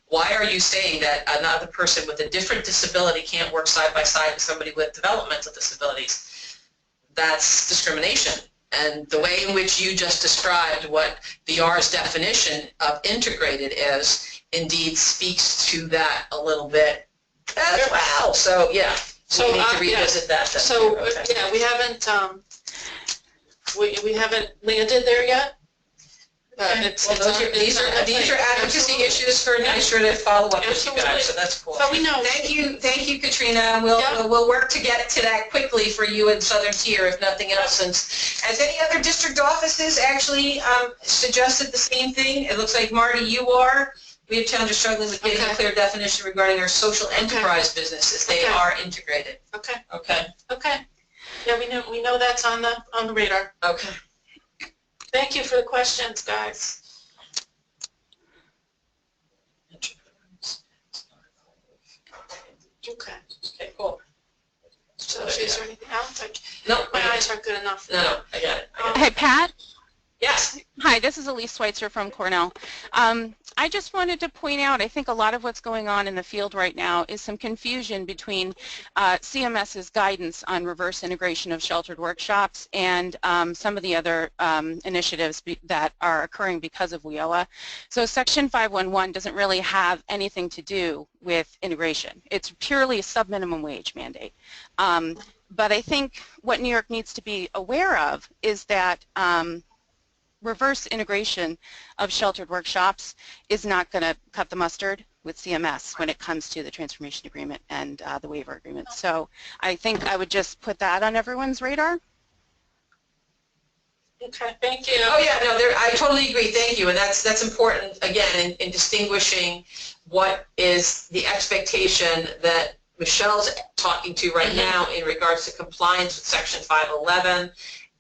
why are you saying that another person with a different disability can't work side by side with somebody with developmental disabilities? That's discrimination. And the way in which you just described what VR's definition of integrated is indeed speaks to that a little bit as well. So yeah, so we need to revisit that. So we haven't we haven't landed there yet. These are advocacy issues for next year to follow up with you guys, so that's cool. So we know. Thank you, Katrina. We'll work to get to that quickly for you in Southern Tier, if nothing else. Since has any other district offices actually suggested the same thing? It looks like Marty, you are. We have challenges struggling with getting a clear definition regarding our social enterprise businesses. They are integrated. Okay. Yeah, we know that's on the radar. Okay. Thank you for the questions, guys. Okay. Okay, cool. So is there anything else? No, My eyes aren't good enough. No, I got it. Hey, Pat. Yes. Hi, this is Elise Schweitzer from Cornell. I just wanted to point out, I think a lot of what's going on in the field right now is some confusion between CMS's guidance on reverse integration of sheltered workshops and some of the other initiatives that are occurring because of WIOA. So Section 511 doesn't really have anything to do with integration. It's purely a subminimum wage mandate. But I think what New York needs to be aware of is that reverse integration of sheltered workshops is not going to cut the mustard with CMS when it comes to the transformation agreement and the waiver agreement. So I think I would just put that on everyone's radar. Okay, thank you. Oh yeah, no, I totally agree. Thank you, and that's important again in distinguishing what is the expectation that Michelle's talking to right now in regards to compliance with Section 511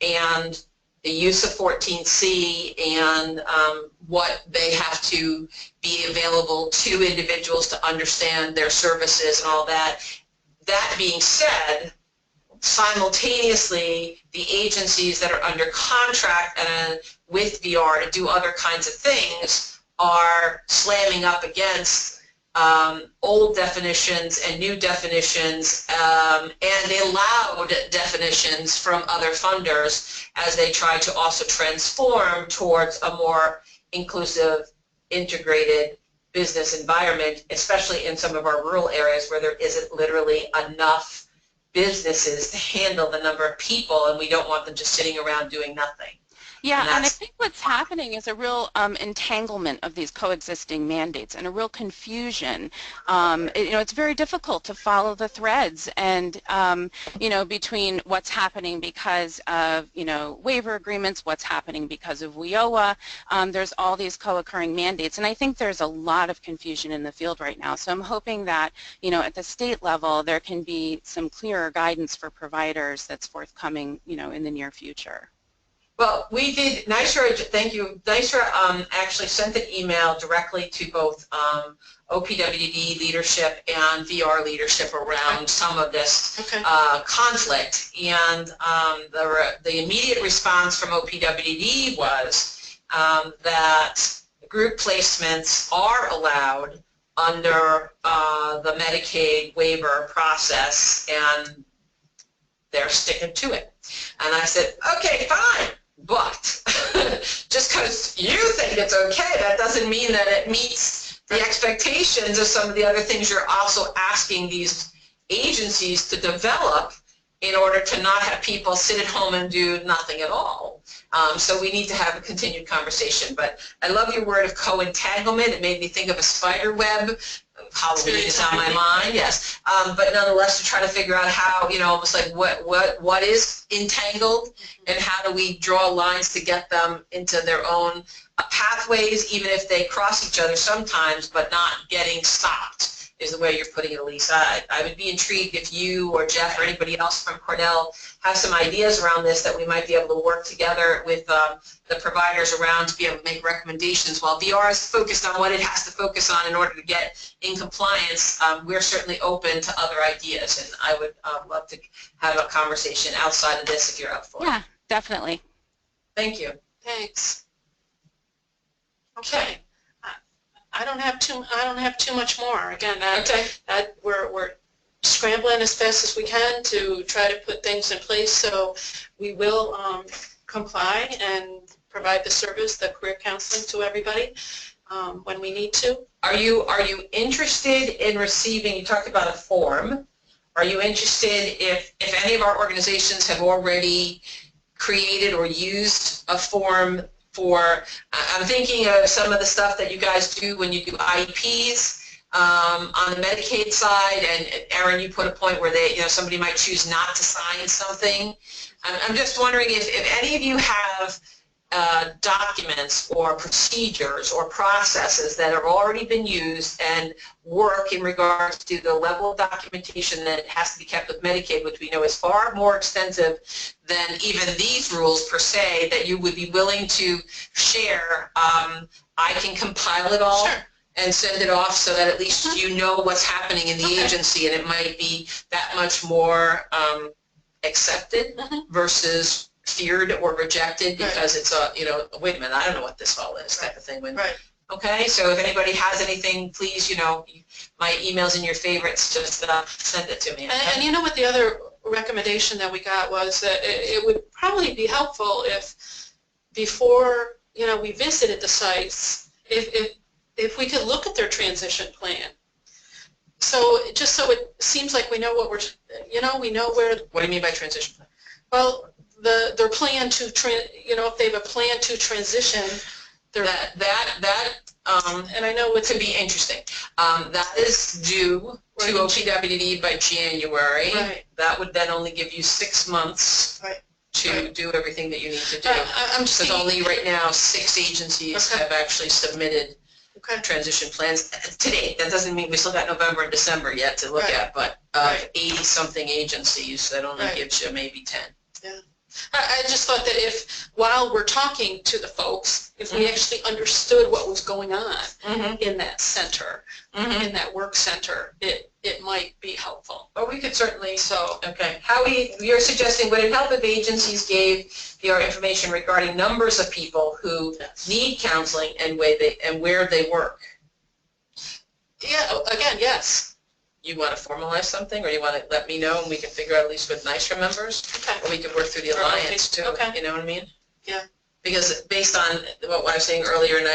and the use of 14C and what they have to be available to individuals to understand their services and all that. That being said, simultaneously, the agencies that are under contract and with VR to do other kinds of things are slamming up against old definitions and new definitions and the allowed definitions from other funders as they try to also transform towards a more inclusive, integrated business environment, especially in some of our rural areas where there isn't literally enough businesses to handle the number of people, and we don't want them just sitting around doing nothing. Yeah, and I think what's happening is a real entanglement of these coexisting mandates and a real confusion. It's very difficult to follow the threads and, between what's happening because of, waiver agreements, what's happening because of WIOA. There's all these co-occurring mandates, and I think there's a lot of confusion in the field right now. So I'm hoping that, at the state level, there can be some clearer guidance for providers that's forthcoming, in the near future. Well, we did, NYSHRA, thank you, NYSHRA actually sent an email directly to both OPWDD leadership and VR leadership around some of this conflict. And the immediate response from OPWDD was that group placements are allowed under the Medicaid waiver process, and they're sticking to it. And I said, okay, fine. But just because you think it's okay, that doesn't mean that it meets the expectations of some of the other things you're also asking these agencies to develop in order to not have people sit at home and do nothing at all. So we need to have a continued conversation. But I love your word of co-entanglement. It made me think of a spider web. Halloween is on my mind, yes. But nonetheless, to try to figure out how, almost like what is entangled and how do we draw lines to get them into their own pathways, even if they cross each other sometimes, but not getting stopped is the way you're putting it, Elisa. I would be intrigued if you or Jeff or anybody else from Cornell have some ideas around this that we might be able to work together with the providers around to be able to make recommendations. While VR is focused on what it has to focus on in order to get in compliance, we're certainly open to other ideas, and I would love to have a conversation outside of this if you're up for it. Yeah, definitely. Thank you. Thanks. Okay. I don't have too much more. Again, we're scrambling as fast as we can to try to put things in place, so we will comply and provide the service, the career counseling to everybody when we need to. Are you interested in receiving, you talked about a form, are you interested if any of our organizations have already created or used a form for, I'm thinking of some of the stuff that you guys do when you do IEPs on the Medicaid side, and Erin, you put a point where somebody might choose not to sign something. I'm just wondering if any of you have documents or procedures or processes that have already been used and work in regards to the level of documentation that has to be kept with Medicaid, which we know is far more extensive than even these rules per se, that you would be willing to share. I can compile it all. Sure. And send it off so that at least you know what's happening in the agency, and it might be that much more accepted versus feared or rejected because it's a, you know, wait a minute, I don't know what this all is type of thing. When, okay, so if anybody has anything, please, you know, my email's in your favorites, just send it to me. Okay? And you know what the other recommendation that we got was that it would probably be helpful if before, you know, we visited the sites, if we could look at their transition plan. So just so it seems like we know what we're, you know, we know where. What do you mean by transition plan? Well, their plan to, you know, if they have a plan to transition. And I know it could be interesting. That is due to OPWD by January. Right. That would then only give you 6 months to do everything that you need to do. Because only right now 6 agencies have actually submitted transition plans to date. That doesn't mean we still got November and December yet to look at, but 80-something agencies, that only gives you maybe 10. Yeah. I just thought that if, while we're talking to the folks, if we actually understood what was going on in that center, in that work center, it might be helpful. Well, we could certainly, okay. Howie, you're suggesting, would it help if agencies gave your information regarding numbers of people who need counseling and where they work? Yeah, again, yes. You want to formalize something, or you want to let me know and we can figure out at least with NYSRA members? Okay. Or we could work through the alliance too, you know what I mean? Yeah. Because based on what I was saying earlier, and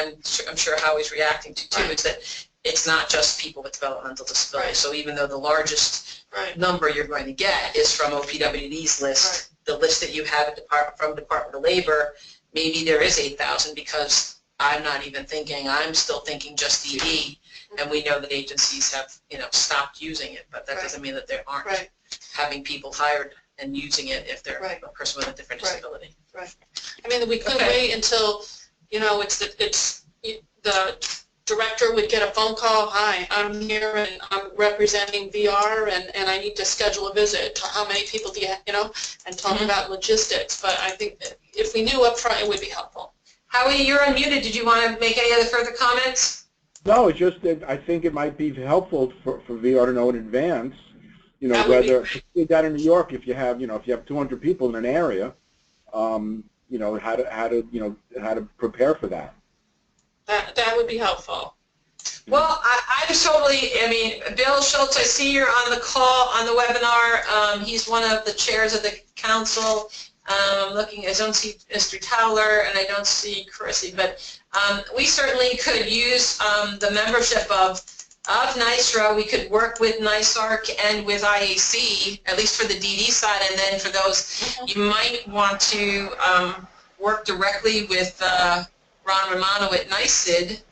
I'm sure Howie's reacting to too, is that it's not just people with developmental disabilities. So even though the largest number you're going to get is from OPWD's list, the list that you have from Department of Labor, maybe there is 8,000 because I'm not even thinking, I'm still thinking just ED. And we know that agencies have, you know, stopped using it, but that doesn't mean that they aren't having people hired and using it if they're a person with a different disability. I mean, we could wait until, you know, the director would get a phone call. Hi, I'm here and I'm representing VR and I need to schedule a visit. How many people do you have, you know, and talk about logistics. But I think that if we knew up front, it would be helpful. Howie, you're unmuted. Did you want to make any other further comments? No, it's just that I think it might be helpful for VR to know in advance, you know, whether down in New York, if you have, you know, if you have 200 people in an area, you know, how to prepare for that. That would be helpful. Well, I'm totally, I mean, Bill Schultz, I see you're on the call, on the webinar. He's one of the chairs of the council. Looking, I don't see Mr. Towler and I don't see Chrissy, but we certainly could use the membership of NYSRA. We could work with NYSARC and with IAC, at least for the DD side, and then for those, you might want to work directly with Ron Romano at NYSID.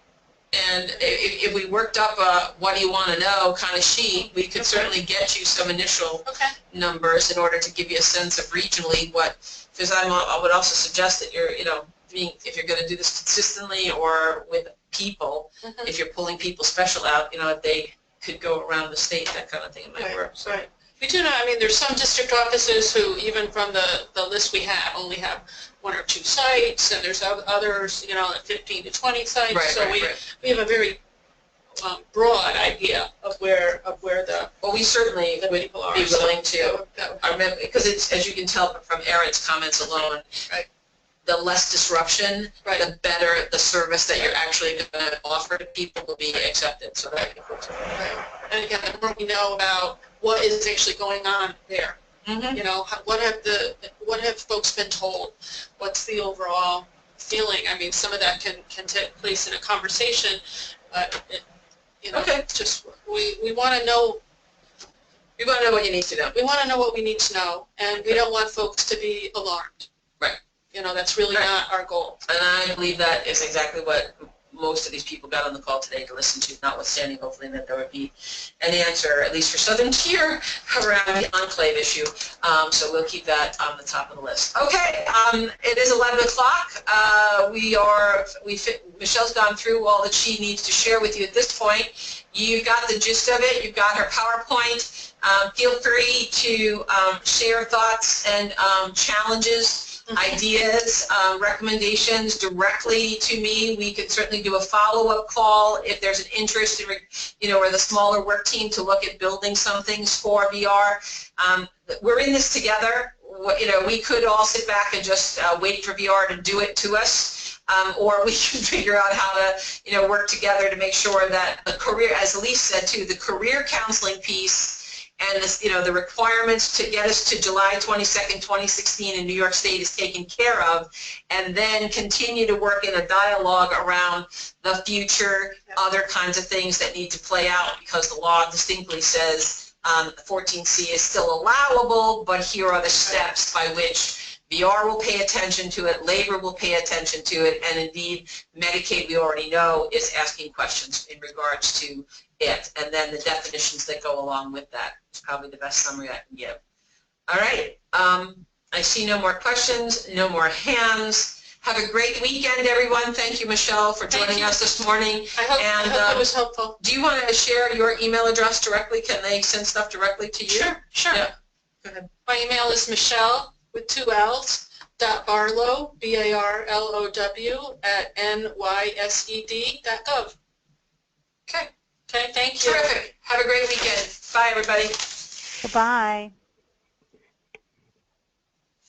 And if we worked up a what do you want to know kind of sheet, we could certainly get you some initial numbers in order to give you a sense of regionally what, because I would also suggest that you're, you know, if you're going to do this consistently or with people, if you're pulling people special out, you know, if they could go around the state, that kind of thing might work. So. We do know, I mean, there's some district offices who, even from the list we have, only have 1 or 2 sites, and there's others, you know, 15 to 20 sites. So we have a very broad idea of where the we certainly would be willing to. Because it's, as you can tell from Erin's comments alone, the less disruption, the better the service that you're actually going to offer to people will be accepted. So that. And again, the more we know about what is actually going on there. You know, what have folks been told? What's the overall feeling? I mean, some of that can take place in a conversation, but you know, just we want to know. We want to know what you need to know. We want to know what we need to know, and we don't want folks to be alarmed. Right. You know, that's really not our goal. And I believe that is exactly what most of these people got on the call today to listen to, notwithstanding hopefully that there would be an answer, at least for Southern Tier, around the enclave issue. So we'll keep that on the top of the list. Okay, it is 11 o'clock. Michelle's gone through all that she needs to share with you at this point. You've got the gist of it. You've got her PowerPoint. Feel free to share thoughts and challenges, ideas, recommendations directly to me. We could certainly do a follow-up call if there's an interest in, or the smaller work team to look at building some things for VR. We're in this together. We could all sit back and just wait for VR to do it to us. Or we can figure out how to, work together to make sure that the career, as Elise said too, the career counseling piece and this, the requirements to get us to July 22nd, 2016 in New York State is taken care of, and then continue to work in a dialogue around the future, other kinds of things that need to play out, because the law distinctly says 14C is still allowable, but here are the steps by which VR will pay attention to it, labor will pay attention to it, and indeed Medicaid, we already know, is asking questions in regards to it, and then the definitions that go along with that is probably the best summary I can give. All right, I see no more questions, no more hands. Have a great weekend, everyone. Thank you, Michelle, for joining us this morning. I hope that was helpful. Do you want to share your email address directly? Can they send stuff directly to you? Sure. Yeah. Go ahead. My email is Michelle with 2 L's, .Barlow, BARLOW, @nysed.gov. Okay. Okay, thank you. Terrific. Have a great weekend. Bye, everybody. Goodbye.